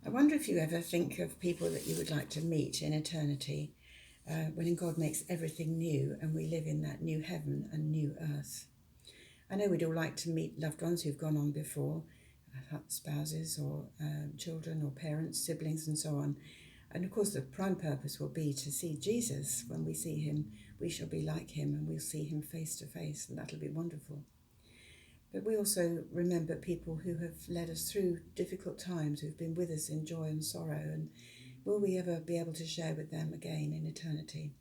I wonder if you ever think of people that you would like to meet in eternity, when God makes everything new and we live in that new heaven and new earth. I know we'd all like to meet loved ones who've gone on before, spouses or children or parents, siblings and so on. And of course the prime purpose will be to see Jesus. When we see him, we shall be like him and we'll see him face to face, and that'll be wonderful. But we also remember people who have led us through difficult times, who've been with us in joy and sorrow, and will we ever be able to share with them again in eternity?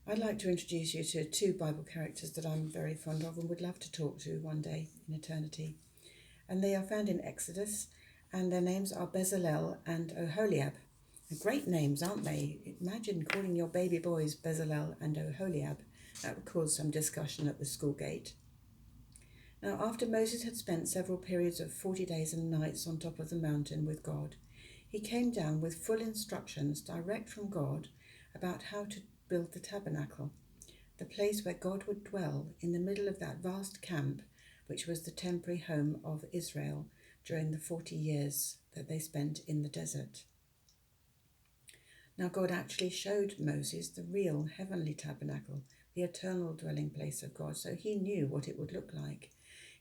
I'd like to introduce you to two Bible characters that I'm very fond of and would love to talk to one day in eternity. And they are found in Exodus, and their names are Bezalel and Oholiab. Great names, aren't they? Imagine calling your baby boys Bezalel and Oholiab. That would cause some discussion at the school gate. Now, after Moses had spent several periods of 40 days and nights on top of the mountain with God, he came down with full instructions direct from God about how to build the tabernacle, the place where God would dwell in the middle of that vast camp, which was the temporary home of Israel during the 40 years that they spent in the desert. Now, God actually showed Moses the real heavenly tabernacle, the eternal dwelling place of God, so he knew what it would look like.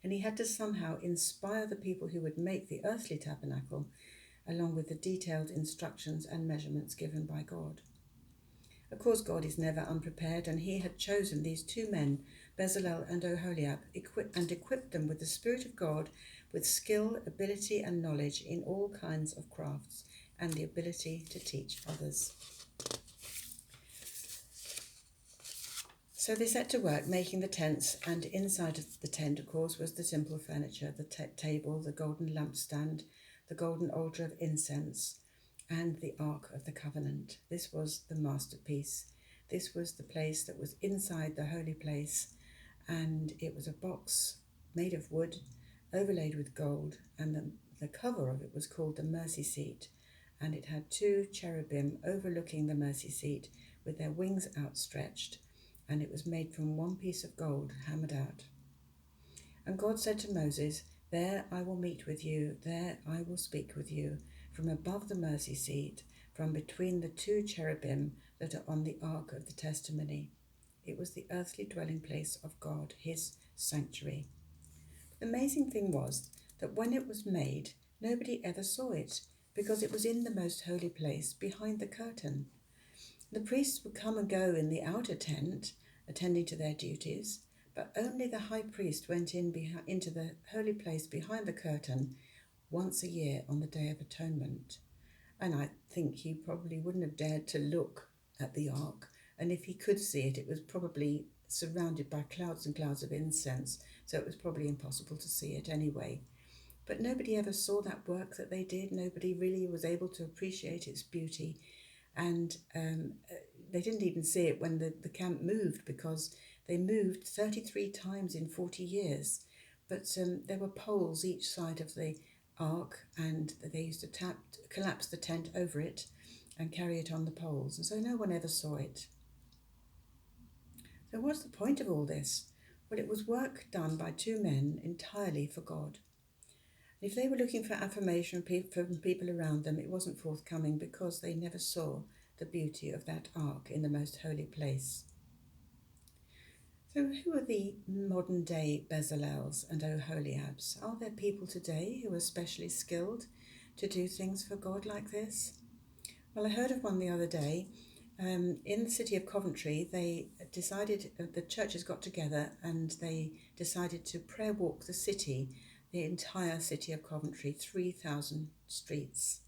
And he had to somehow inspire the people who would make the earthly tabernacle, along with the detailed instructions and measurements given by God. Of course, God is never unprepared, and he had chosen these two men, Bezalel and Oholiab, equipped them with the Spirit of God, with skill, ability, and knowledge in all kinds of crafts, and the ability to teach others. So they set to work making the tents, and inside of the tent, of course, was the simple furniture, the table, the golden lampstand, the golden altar of incense, and the Ark of the Covenant. This was the masterpiece. This was the place that was inside the holy place, and it was a box made of wood, overlaid with gold, and the cover of it was called the mercy seat, and it had two cherubim overlooking the mercy seat with their wings outstretched, and it was made from one piece of gold hammered out. And God said to Moses, "There I will meet with you, there I will speak with you, from above the mercy seat, from between the two cherubim that are on the ark of the testimony." It was the earthly dwelling place of God, his sanctuary. The amazing thing was that when it was made, nobody ever saw it, because it was in the most holy place behind the curtain. The priests would come and go in the outer tent, attending to their duties, but only the high priest went into the holy place behind the curtain once a year on the Day of Atonement. And I think he probably wouldn't have dared to look at the ark, and if he could see it, it was probably surrounded by clouds and clouds of incense, so it was probably impossible to see it anyway. But nobody ever saw that work that they did. Nobody really was able to appreciate its beauty. And they didn't even see it when the camp moved, because they moved 33 times in 40 years. But there were poles each side of the ark, and they used to collapse the tent over it and carry it on the poles. And so no one ever saw it. So what's the point of all this? Well, it was work done by two men entirely for God. If they were looking for affirmation from people around them, it wasn't forthcoming, because they never saw the beauty of that ark in the most holy place. So who are the modern day Bezalels and Oholiabs? Are there people today who are specially skilled to do things for God like this? Well, I heard of one the other day. In the city of Coventry, they decided, the churches got together and they decided to prayer walk the city, the entire city of Coventry, 3,000 streets.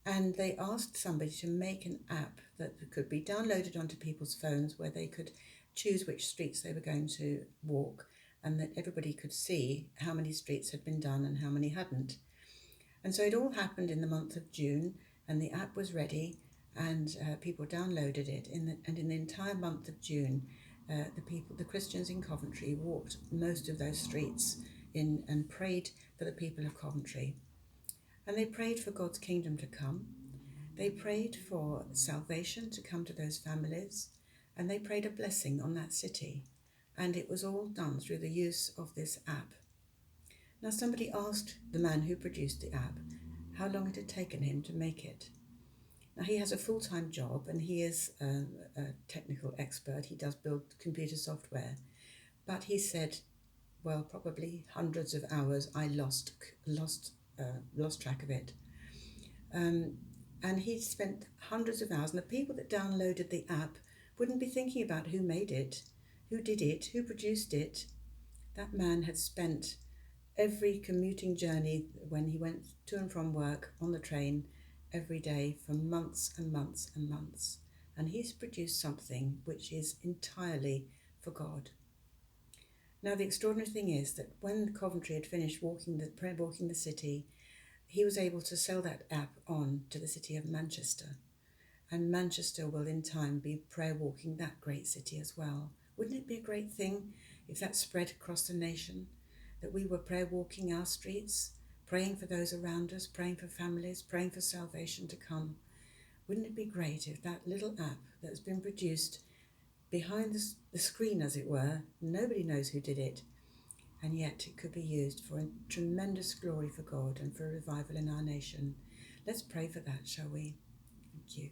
And they asked somebody to make an app that could be downloaded onto people's phones, where they could choose which streets they were going to walk, and that everybody could see how many streets had been done and how many hadn't. And so it all happened in the month of June, and the app was ready, and people downloaded it. And in the entire month of June, the Christians in Coventry walked most of those streets and prayed for the people of Coventry. And they prayed for God's kingdom to come. They prayed for salvation to come to those families, and they prayed a blessing on that city. And it was all done through the use of this app. Now, somebody asked the man who produced the app, how long it had taken him to make it. Now, he has a full-time job and he is a technical expert. He does build computer software. But he said, well, probably hundreds of hours. I lost track of it. And he spent hundreds of hours. And the people that downloaded the app wouldn't be thinking about who made it, who did it, who produced it. That man had spent every commuting journey when he went to and from work on the train every day for months and months and months. And he's produced something which is entirely for God. Now, the extraordinary thing is that when Coventry had finished walking the city, he was able to sell that app on to the city of Manchester. And Manchester will in time be prayer walking that great city as well. Wouldn't it be a great thing if that spread across the nation? That we were prayer walking our streets, praying for those around us, praying for families, praying for salvation to come. Wouldn't it be great if that little app that's been produced behind the screen, as it were, nobody knows who did it, and yet it could be used for tremendous glory for God and for revival in our nation. Let's pray for that, shall we? Thank you.